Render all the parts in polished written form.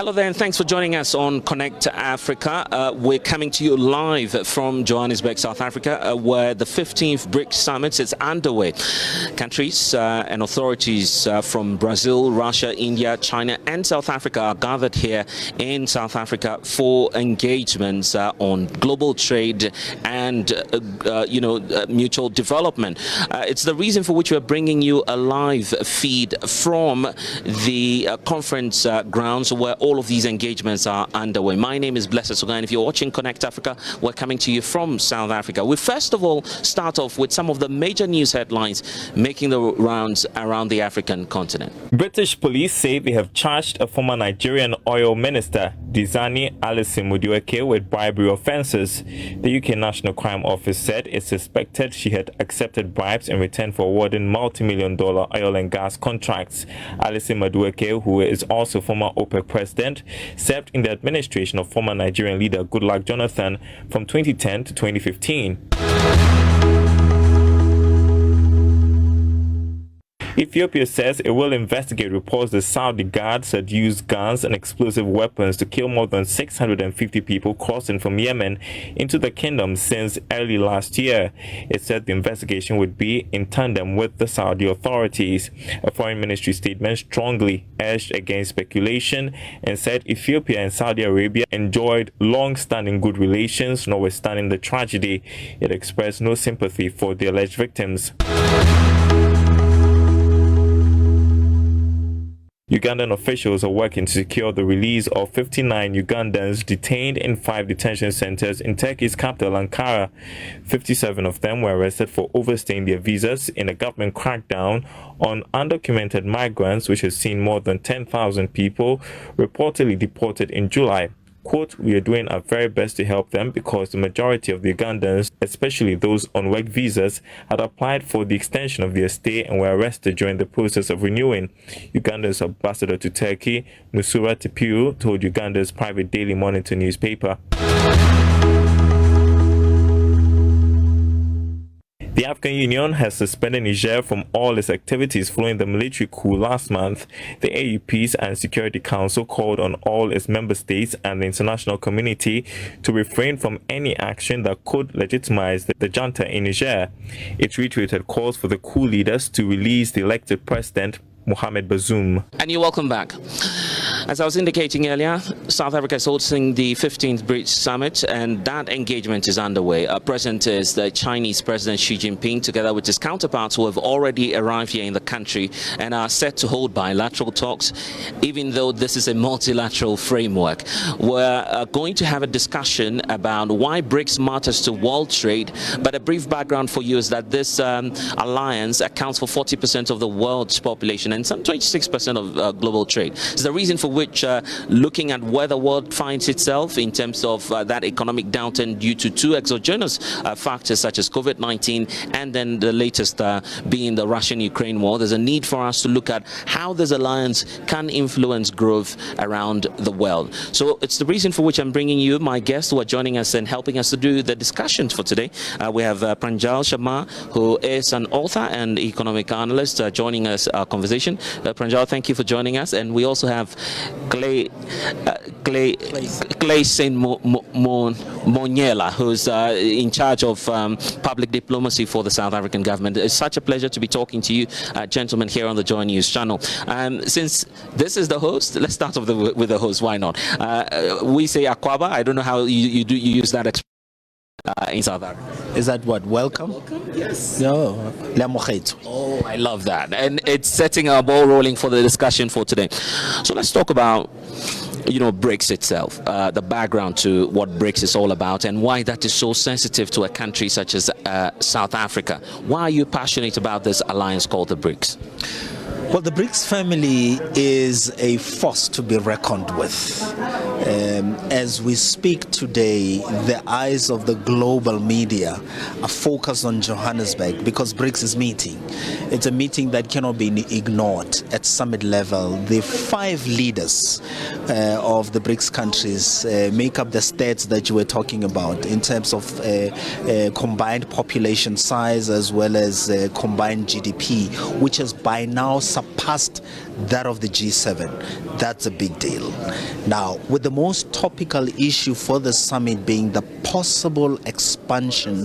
Hello there, and thanks for joining us on Connect Africa. We're coming to you live from Johannesburg, South Africa, where the 15th BRICS Summit is underway. Countries and authorities from Brazil, Russia, India, China, and South Africa are gathered here in South Africa for engagements on global trade and, mutual development. It's the reason for which we're bringing you a live feed from the conference grounds where all of these engagements are underway. My name is Blessed Soga, and if you're watching Connect Africa, we're coming to you from South Africa. We first of all start off with some of the major news headlines making the rounds around the African continent. British police say they have charged a former Nigerian oil minister, Diezani Alison Madueke, with bribery offences. The UK National Crime Office said it suspected she had accepted bribes in return for awarding multi-million-dollar oil and gas contracts. Alison Madueke, who is also former OPEC president, served in the administration of former Nigerian leader Goodluck Jonathan from 2010 to 2015. Ethiopia says it will investigate reports that Saudi guards had used guns and explosive weapons to kill more than 650 people crossing from Yemen into the kingdom since early last year. It said the investigation would be in tandem with the Saudi authorities. A foreign ministry statement strongly urged against speculation and said Ethiopia and Saudi Arabia enjoyed long-standing good relations, notwithstanding the tragedy. It expressed no sympathy for the alleged victims. Ugandan officials are working to secure the release of 59 Ugandans detained in 5 detention centers in Turkey's capital, Ankara. 57 of them were arrested for overstaying their visas in a government crackdown on undocumented migrants, which has seen more than 10,000 people reportedly deported in July. Quote, "We are doing our very best to help them because the majority of the Ugandans, especially those on work visas, had applied for the extension of their stay and were arrested during the process of renewing." Uganda's ambassador to Turkey, Nusura Tipiu, told Uganda's private Daily Monitor newspaper. The African Union has suspended Niger from all its activities following the military coup last month. The AU Peace and Security Council called on all its member states and the international community to refrain from any action that could legitimize the junta in Niger. It reiterated calls for the coup leaders to release the elected president, Mohamed Bazoum. And you're welcome back. As I was indicating earlier, South Africa is hosting the 15th BRICS Summit, and that engagement is underway. Present is the Chinese President Xi Jinping, together with his counterparts who have already arrived here in the country and are set to hold bilateral talks, even though this is a multilateral framework. We're going to have a discussion about why BRICS matters to world trade, but a brief background for you is that this alliance accounts for 40% of the world's population and some 26% of global trade. It's the reason for which looking at where the world finds itself in terms of that economic downturn due to 2 exogenous factors such as COVID-19 and then the latest being the Russian-Ukraine war, there's a need for us to look at how this alliance can influence growth around the world. So it's the reason for which I'm bringing you my guests who are joining us and helping us to do the discussions for today. We have Pranjal Sharma, who is an author and economic analyst, joining us our conversation. Pranjal, thank you for joining us. And we also have Clay Saint Moniela, who's in charge of public diplomacy for the South African government. It's such a pleasure to be talking to you, gentlemen, here on the Joy News channel. Since this is the host, let's start off with the host. Why not? We say Akwaba. I don't know how you use that expression in South Africa. Is that what? Welcome? Yes. No. Oh, I love that. And it's setting our ball rolling for the discussion for today. So let's talk about, BRICS itself, the background to what BRICS is all about and why that is so sensitive to a country such as South Africa. Why are you passionate about this alliance called the BRICS? Well, the BRICS family is a force to be reckoned with. As we speak today, the eyes of the global media are focused on Johannesburg because BRICS is meeting. It's a meeting that cannot be ignored at summit level. The 5 leaders of the BRICS countries make up the stats that you were talking about in terms of combined population size as well as combined GDP, which has by now surpassed that of the G7. That's a big deal. Now, with the most topical issue for the summit being the possible expansion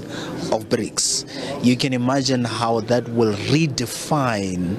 of BRICS, you can imagine how that will redefine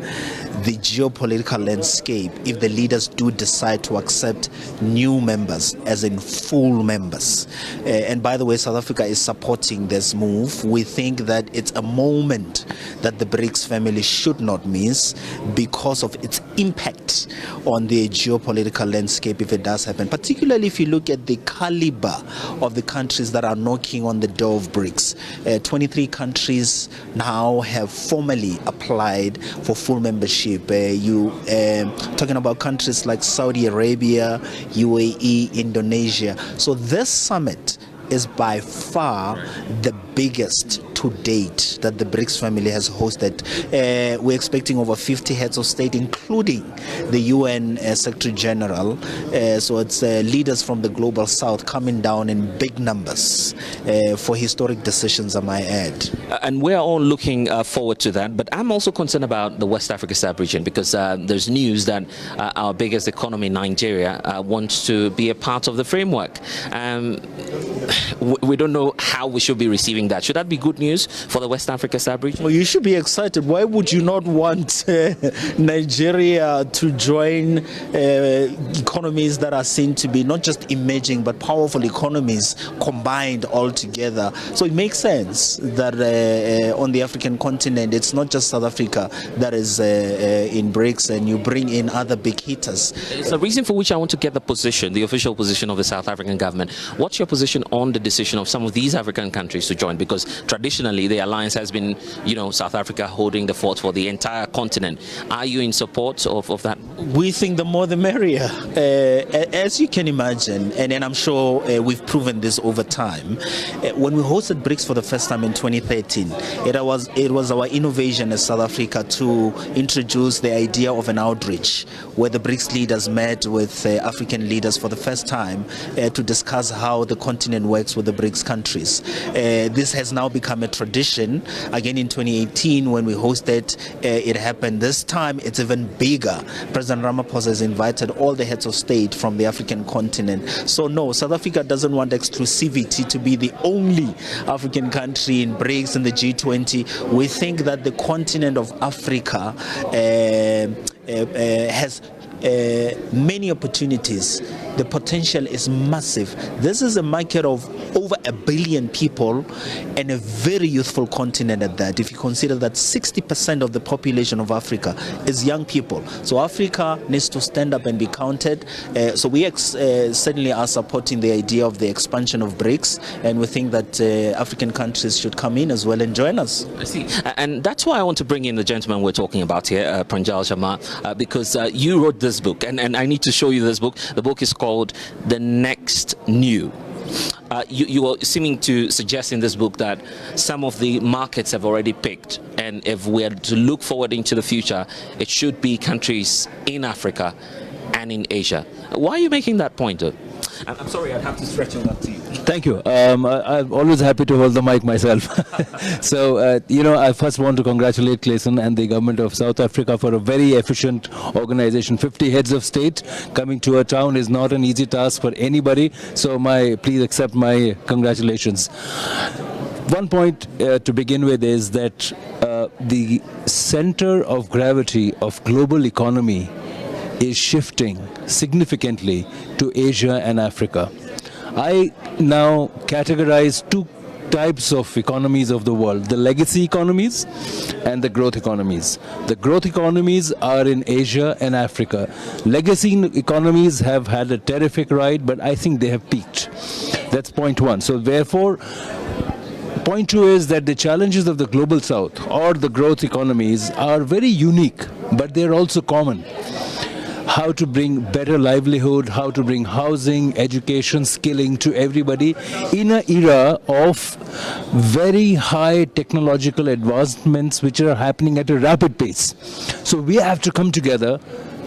the geopolitical landscape if the leaders do decide to accept new members, as in full members. And by the way, South Africa is supporting this move. We think that it's a moment that the BRICS family should not miss because of its impact on the geopolitical landscape if it does happen, particularly if you look at the caliber of the countries that are knocking on the door of BRICS. 23 countries now have formally applied for full membership. Talking about countries like Saudi Arabia, UAE, Indonesia. So this summit is by far the biggest to date that the BRICS family has hosted. We're expecting over 50 heads of state, including the UN Secretary General. So it's leaders from the global south coming down in big numbers for historic decisions, I might add. And we're all looking forward to that. But I'm also concerned about the West Africa sub-region because there's news that our biggest economy, Nigeria, wants to be a part of the framework. We don't know how we should be receiving that. Should that be good news for the West Africa sub-region? Well, you should be excited. Why would you not want Nigeria to join economies that are seen to be not just emerging but powerful economies combined all together? So it makes sense that on the African continent, it's not just South Africa that is in BRICS, and you bring in other big hitters. It's a reason for which I want to get the position, the official position of the South African government. What's your position on the decision of some of these African countries to join? Because traditionally the alliance has been, South Africa holding the fort for the entire continent. Are you in support of that? We think the more the merrier. As you can imagine, and I'm sure we've proven this over time, when we hosted BRICS for the first time in 2013, it was our innovation as South Africa to introduce the idea of an outreach where the BRICS leaders met with African leaders for the first time to discuss how the continent works with the BRICS countries. This has now become a tradition. Again, in 2018, when we hosted, it happened. This time, it's even bigger. President Ramaphosa has invited all the heads of state from the African continent. So no, South Africa doesn't want exclusivity to be the only African country in BRICS and the G20. We think that the continent of Africa has many opportunities. The potential is massive. This is a market of over 1 billion people and a very youthful continent at that. If you consider that 60% of the population of Africa is young people. So Africa needs to stand up and be counted. So we certainly are supporting the idea of the expansion of BRICS, and we think that African countries should come in as well and join us. I see. And that's why I want to bring in the gentleman we're talking about here, Pranjal Sharma, because you wrote this book, and I need to show you this book. The book is called The Next New. You are seeming to suggest in this book that some of the markets have already picked, and if we are to look forward into the future, it should be countries in Africa and in Asia. Why are you making that point, though? I'm sorry, I'd have to stretch on that to you. Thank you. I'm always happy to hold the mic myself. So, I first want to congratulate Clayson and the government of South Africa for a very efficient organization. 50 heads of state coming to a town is not an easy task for anybody. So, please accept my congratulations. One point to begin with is that the center of gravity of global economy is shifting significantly to Asia and Africa. I now categorize two types of economies of the world: the legacy economies and the growth economies. The growth economies are in Asia and Africa. Legacy economies have had a terrific ride, but I think they have peaked. That's point one. So therefore, point two is that the challenges of the global south or the growth economies are very unique, but they're also common. How to bring better livelihood, how to bring housing, education, skilling to everybody in an era of very high technological advancements which are happening at a rapid pace. So we have to come together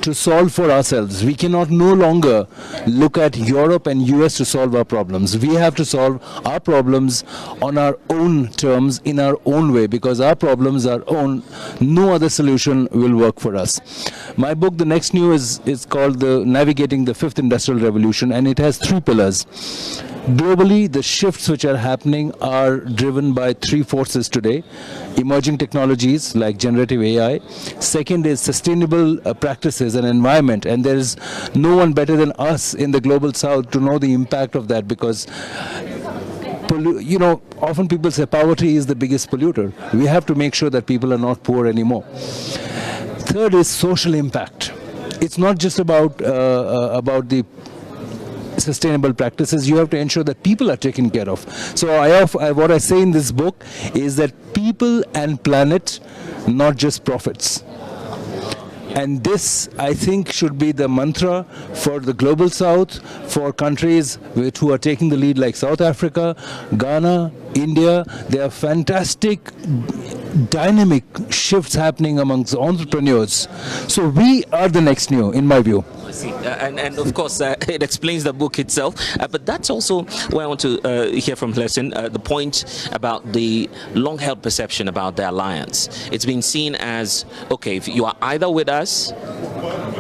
to solve for ourselves. We cannot no longer look at Europe and US to solve our problems. We have to solve our problems on our own terms, in our own way, because our problems are own. No other solution will work for us. My book, The Next New, is called Navigating the Fifth Industrial Revolution, and it has 3 pillars. Globally, the shifts which are happening are driven by 3 forces today. Emerging technologies like generative AI. Second is sustainable practices and environment. And there is no one better than us in the global south to know the impact of that, because often people say poverty is the biggest polluter. We have to make sure that people are not poor anymore. Third is social impact. It's not just about the sustainable practices. You have to ensure that people are taken care of. So what I say in this book is that people and planet, not just profits. And this, I think, should be the mantra for the global south, for countries who are taking the lead like South Africa, Ghana, India. There are fantastic dynamic shifts happening amongst entrepreneurs. So we are the next new, in my view. And of course, it explains the book itself. But that's also where I want to hear from Lesson, the point about the long-held perception about the alliance. It's been seen as, okay, if you are either with us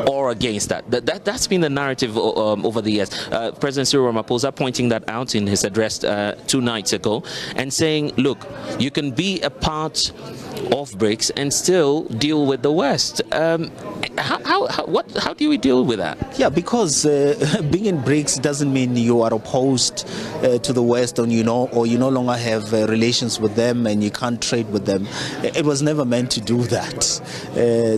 or against that. That's been the narrative over the years. President Cyril Ramaphosa pointing that out in his address 2 nights ago and saying, look, you can be a part of BRICS and still deal with the West. How do we deal with that? Yeah, because being in BRICS doesn't mean you are opposed to the West, or you no longer have relations with them and you can't trade with them. It was never meant to do that.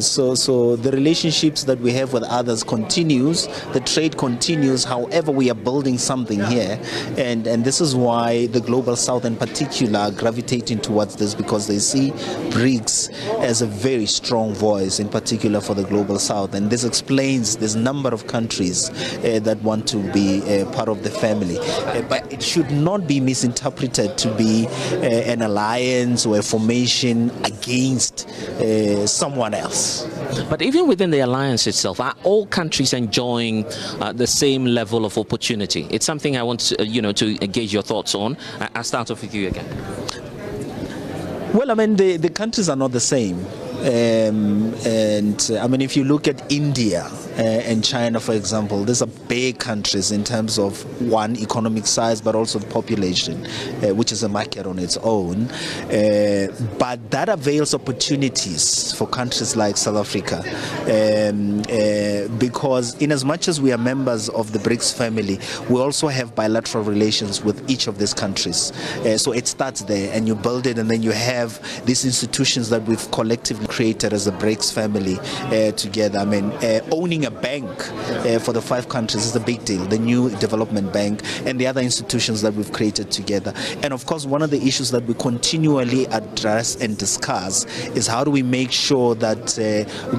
So the relationships that we have with others continues, the trade continues. However, we are building something here, and this is why the global South in particular are gravitating towards this, because they see BRICS as a very strong voice, in particular for the global South, and this explains this number of countries that want to be part of the family. But it should not be misinterpreted to be an alliance or a formation against someone else. But even within the alliance itself, are all countries enjoying the same level of opportunity? It's something I want to engage your thoughts on. I'll start off with you again. Well, I mean, the countries are not the same. And I mean, if you look at India and China, for example, these are big countries in terms of one, economic size, but also the population, which is a market on its own. But that avails opportunities for countries like South Africa, because in as much as we are members of the BRICS family, we also have bilateral relations with each of these countries. So it starts there, and you build it, and then you have these institutions that we've collectively created as a BRICS family together. I mean, owning a bank for the 5 countries is a big deal. The new development bank and the other institutions that we've created together. And of course, one of the issues that we continually address and discuss is how do we make sure that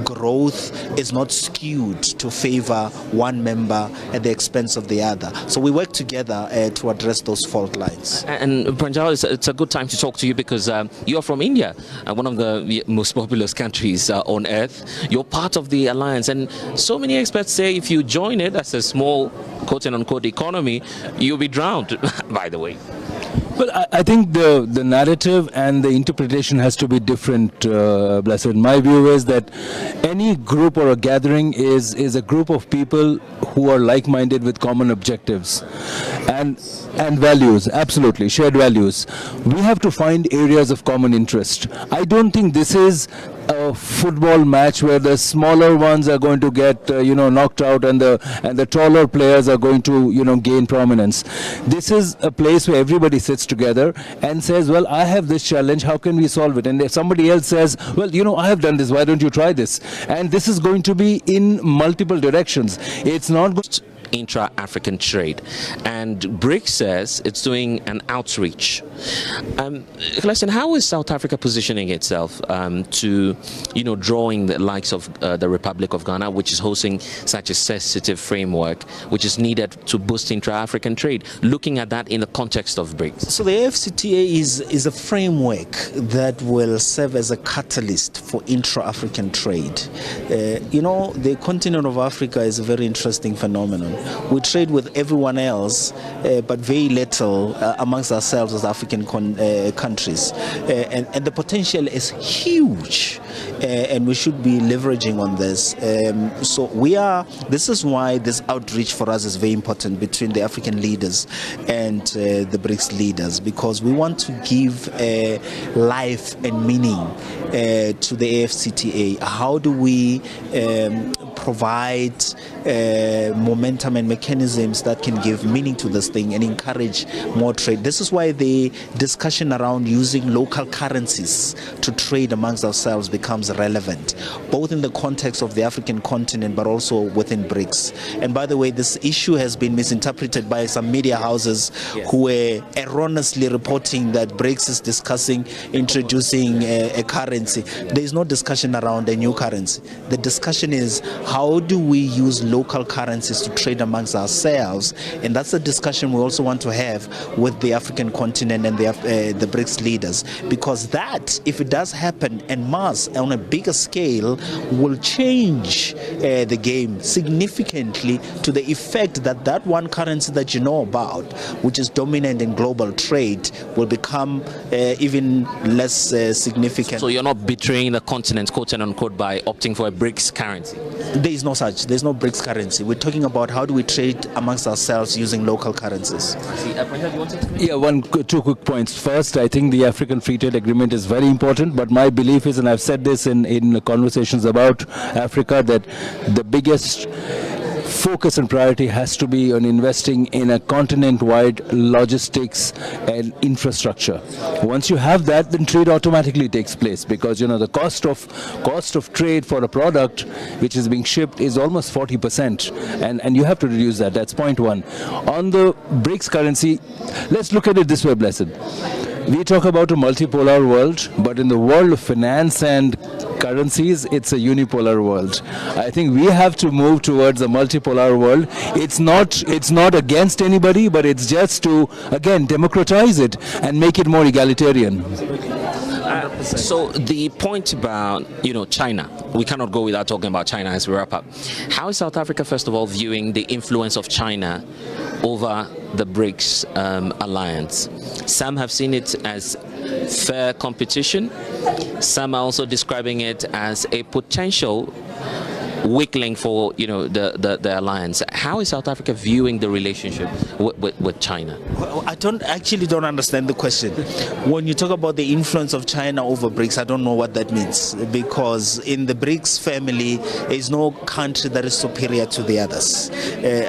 growth is not skewed to favor one member at the expense of the other. So we work together to address those fault lines. And Pranjal, it's a good time to talk to you because you are from India, one of the most populous countries on earth. You're part of the alliance, and so many experts say if you join it as a small quote-unquote economy, you'll be drowned, by the way. Well, I think the narrative and the interpretation has to be different, Blessed. My view is that any group or a gathering is a group of people who are like-minded with common objectives and values, absolutely, shared values. We have to find areas of common interest. I don't think this is a football match where the smaller ones are going to get knocked out and the taller players are going to gain prominence. This is a place where everybody sits together and says, well, I have this challenge, how can we solve it? And if somebody else says, well, I have done this, why don't you try this? And this is going to be in multiple directions. It's not intra-African trade. And BRICS says it's doing an outreach. Listen, how is South Africa positioning itself to, drawing the likes of the Republic of Ghana, which is hosting such a sensitive framework, which is needed to boost intra-African trade, looking at that in the context of BRICS? So the AfCFTA is a framework that will serve as a catalyst for intra-African trade. The continent of Africa is a very interesting phenomenon. We trade with everyone else, but very little amongst ourselves as African countries. And the potential is huge, and we should be leveraging on this. This is why this outreach for us is very important between the African leaders and the BRICS leaders, because we want to give life and meaning to the AfCFTA. How do we provide momentum and mechanisms that can give meaning to this thing and encourage more trade? This is why the discussion around using local currencies to trade amongst ourselves becomes relevant, both in the context of the African continent but also within BRICS. And by the way, this issue has been misinterpreted by some media houses who were erroneously reporting that BRICS is discussing introducing a currency. There is no discussion around a new currency. The discussion is how do we use local currencies to trade amongst ourselves, and that's a discussion we also want to have with the African continent and the BRICS leaders, because that, if it does happen en masse on a bigger scale, will change the game significantly to the effect that one currency that you know about, which is dominant in global trade, will become even less significant. So you're not betraying the continent, quote unquote, by opting for a BRICS currency? There is no such. There's no BRICS currency. We're talking about how do we trade amongst ourselves using local currencies. Yeah, two quick points. First, I think the African Free Trade Agreement is very important, but my belief is, and I've said this in conversations about Africa, that the biggest focus and priority has to be on investing in a continent-wide logistics and infrastructure. Once you have that, then trade automatically takes place, because the cost of trade for a product which is being shipped is almost 40%, and you have to reduce that. That's point one. On the BRICS currency, let's look at it this way, Blessed. We talk about a multipolar world, but in the world of finance and currencies, it's a unipolar world. I think we have to move towards a multipolar world. It's not against anybody, but it's just to, again, democratize it and make it more egalitarian. So the point about China, we cannot go without talking about China as we wrap up. How is South Africa, first of all, viewing the influence of China over the BRICS alliance? Some have seen it as fair competition. Some are also describing it as a potential weak link for the alliance. How is South Africa viewing the relationship with China? I don't understand the question. When you talk about the influence of China over BRICS, I don't know what that means, because in the BRICS family, there is no country that is superior to the others.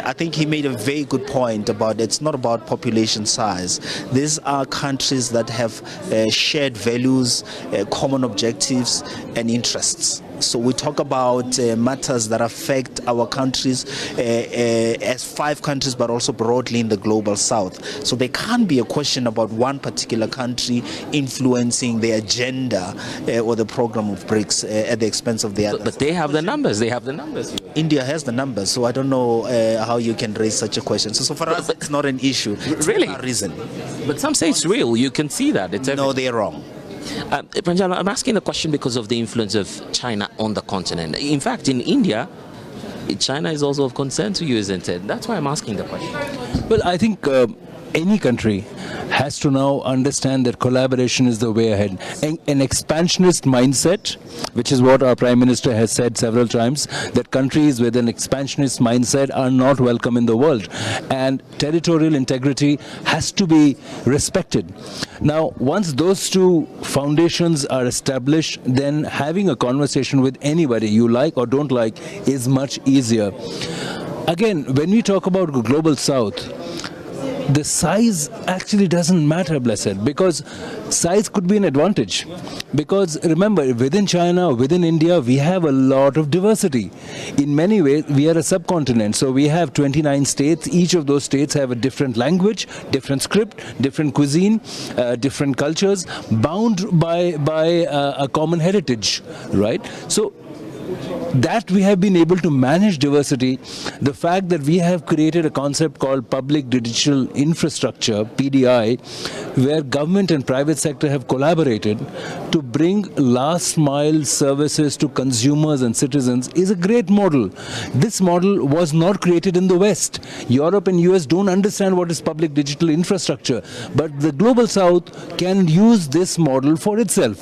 I think he made a very good point about it's not about population size. These are countries that have shared values, common objectives, and interests. So we talk about matters that affect our countries as 5 countries, but also broadly in the global south. So there can't be a question about one particular country influencing the agenda or the program of BRICS at the expense of the others. But they have the numbers. They have the numbers. India has the numbers, so I don't know how you can raise such a question. So for us, it's not an issue. It's really? a reason. But some say it's real. You can see that. No, they're wrong. Pranjal, I'm asking the question because of the influence of China on the continent. In fact, in India, China is also of concern to you, isn't it? That's why I'm asking the question. Well, I think any country has to now understand that collaboration is the way ahead. An expansionist mindset, which is what our Prime Minister has said several times, that countries with an expansionist mindset are not welcome in the world. And territorial integrity has to be respected. Now, once those two foundations are established, then having a conversation with anybody you like or don't like is much easier. Again, when we talk about Global South, the size actually doesn't matter, Blessed, because size could be an advantage. Because remember, within China, within India, we have a lot of diversity. In many ways, we are a subcontinent. So we have 29 states. Each of those states have a different language, different script, different cuisine, different cultures, bound by a common heritage, right? So that we have been able to manage diversity. The fact that we have created a concept called public digital infrastructure, PDI, where government and private sector have collaborated to bring last mile services to consumers and citizens is a great model. This model was not created in the West. Europe and US don't understand what is public digital infrastructure, but the global South can use this model for itself.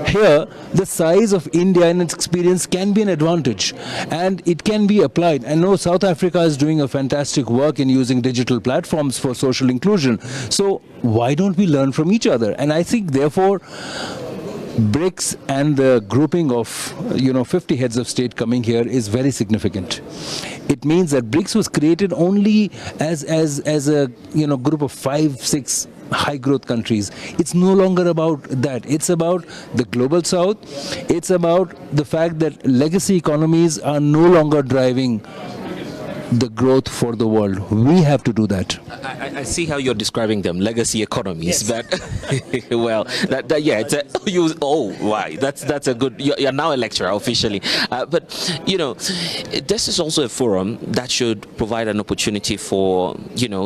Here, the size of India and its experience can be an advantage, and it can be applied. I know South Africa is doing a fantastic work in using digital platforms for social inclusion. So why don't we learn from each other? And I think, therefore, BRICS and the grouping of 50 heads of state coming here is very significant. It means that BRICS was created only as a group of 5-6 high growth countries. It's no longer about that. It's about the global South. It's about the fact that legacy economies are no longer driving the growth for the world. We have to do that. I see how you're describing them, legacy economies. Yes. But well, why? That's a good. You're now a lecturer officially. But this is also a forum that should provide an opportunity for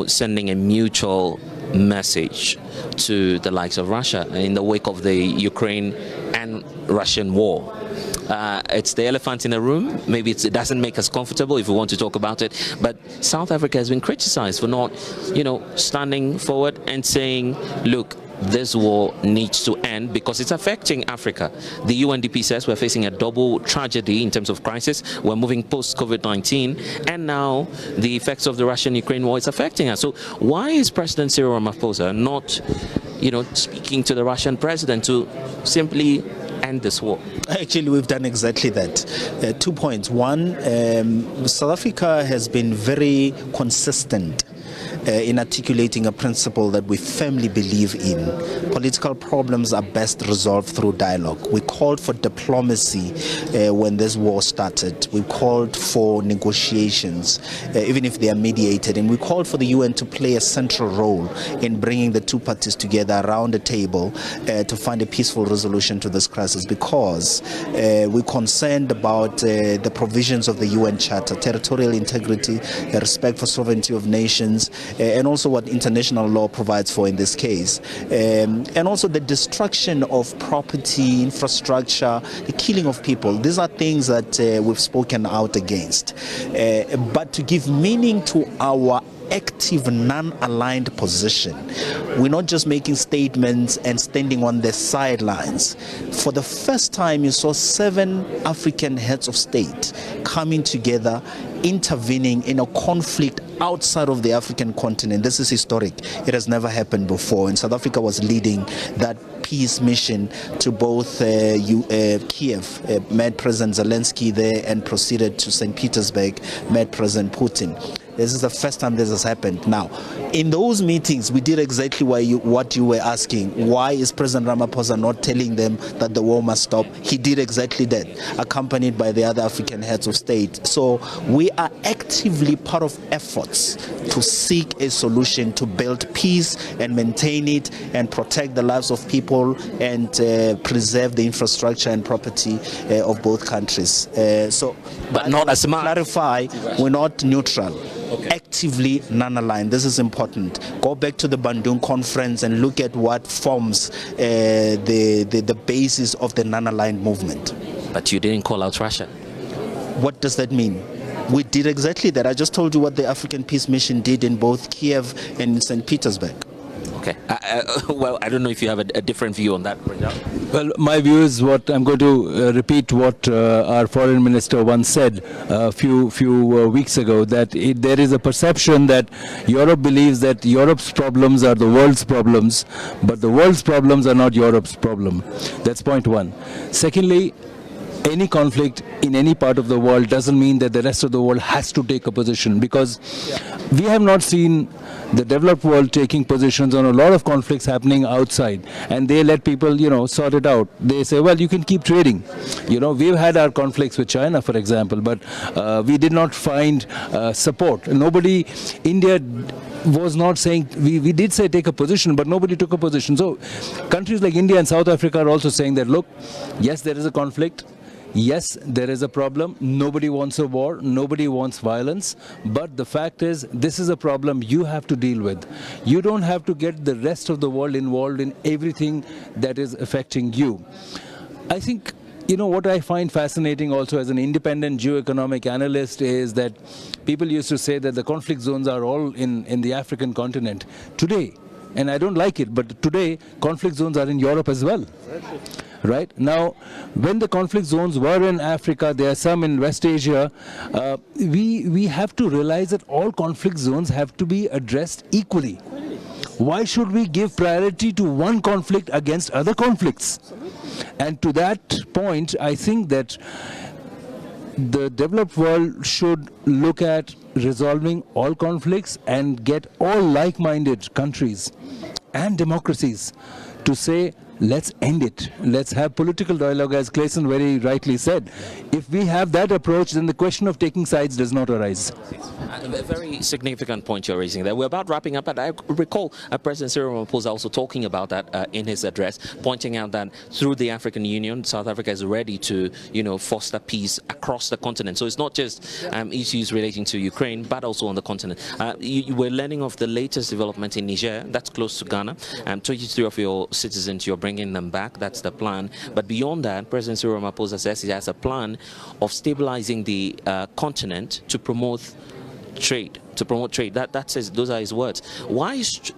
sending a mutual message to the likes of Russia in the wake of the Ukraine and Russian war. It's the elephant in the room. Maybe it doesn't make us comfortable if we want to talk about it. But South Africa has been criticized for not, standing forward and saying, look, this war needs to end because it's affecting Africa. The UNDP says we're facing a double tragedy in terms of crisis. We're moving post-COVID-19, and now the effects of the Russian-Ukraine war is affecting us. So why is President Cyril Ramaphosa not, speaking to the Russian president to simply end this war? Actually, we've done exactly that. 2 points. One, South Africa has been very consistent in articulating a principle that we firmly believe in. Political problems are best resolved through dialogue. We called for diplomacy when this war started. We called for negotiations, even if they are mediated. And we called for the UN to play a central role in bringing the two parties together around the table to find a peaceful resolution to this crisis, because we're concerned about the provisions of the UN Charter, territorial integrity, respect for sovereignty of nations, and also what international law provides for in this case, and also the destruction of property, infrastructure, the killing of people. These are things that we've spoken out against. But to give meaning to our active non-aligned position, we're not just making statements and standing on the sidelines. For the first time, you saw 7 African heads of state coming together, intervening in a conflict outside of the African continent. This is historic. It has never happened before, and South Africa was leading that peace mission to both Kiev, met President Zelensky there, and proceeded to St. Petersburg, met President Putin. This is the first time this has happened. Now, in those meetings, we did exactly what you were asking. Why is President Ramaphosa not telling them that the war must stop? He did exactly that, accompanied by the other African heads of state. So we are actively part of efforts to seek a solution to build peace and maintain it and protect the lives of people and preserve the infrastructure and property of both countries. But not as much. Clarify, we're not neutral. Okay. Actively non-aligned. This is important. Go back to the Bandung conference and look at what forms the basis of the non-aligned movement. But you didn't call out Russia. What does that mean? We did exactly that. I just told you what the African Peace Mission did in both Kiev and in St. Petersburg. Okay. Well, I don't know if you have a different view on that, Punjab. Well, my view is what I'm going to repeat what our foreign minister once said a few weeks ago, that there is a perception that Europe believes that Europe's problems are the world's problems, but the world's problems are not Europe's problem. That's point one. Secondly, any conflict in any part of the world doesn't mean that the rest of the world has to take a position, because we have not seen the developed world taking positions on a lot of conflicts happening outside, and they let people, sort it out. They say, well, you can keep trading. We've had our conflicts with China, for example, but we did not find support. India was not saying, we did say take a position, but nobody took a position. So countries like India and South Africa are also saying that, look, yes, there is a conflict. Yes, there is a problem. Nobody wants a war. Nobody wants violence. But the fact is, this is a problem you have to deal with. You don't have to get the rest of the world involved in everything that is affecting you. I think, what I find fascinating also as an independent geoeconomic analyst is that people used to say that the conflict zones are all in the African continent. Today, and I don't like it, but today, conflict zones are in Europe as well. Right? Now, when the conflict zones were in Africa, there are some in West Asia, we have to realize that all conflict zones have to be addressed equally. Why should we give priority to one conflict against other conflicts? And to that point, I think that the developed world should look at resolving all conflicts and get all like-minded countries and democracies to say, let's end it. Let's have political dialogue, as Clayson very rightly said. If we have that approach, then the question of taking sides does not arise. A very significant point you're raising there. We're about wrapping up, but I recall President Cyril Ramaphosa also talking about that in his address, pointing out that through the African Union, South Africa is ready to, foster peace across the continent. So it's not just issues relating to Ukraine, but also on the continent. We're learning of the latest development in Niger, that's close to Ghana. 23 of your citizens, you're bringing them back. That's the plan. But beyond that, President Cyril Ramaphosa says he has a plan of stabilizing the continent to promote trade. That says, those are his words. Why is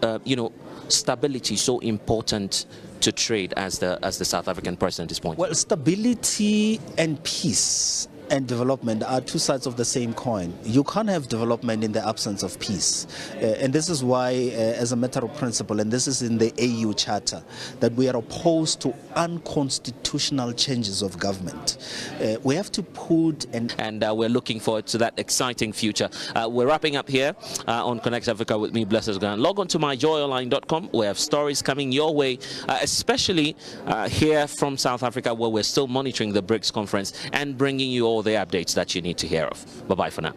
stability so important to trade, as the South African president is pointing? Well, stability and peace and development are two sides of the same coin. You can't have development in the absence of peace. And this is why, as a matter of principle, and this is in the AU Charter, that we are opposed to unconstitutional changes of government. We have to put... And we're looking forward to that exciting future. We're wrapping up here on Connect Africa with me, Blessed Gan. Log on to myjoyonline.com. We have stories coming your way, especially here from South Africa, where we're still monitoring the BRICS conference and bringing you all the updates that you need to hear of. Bye-bye for now.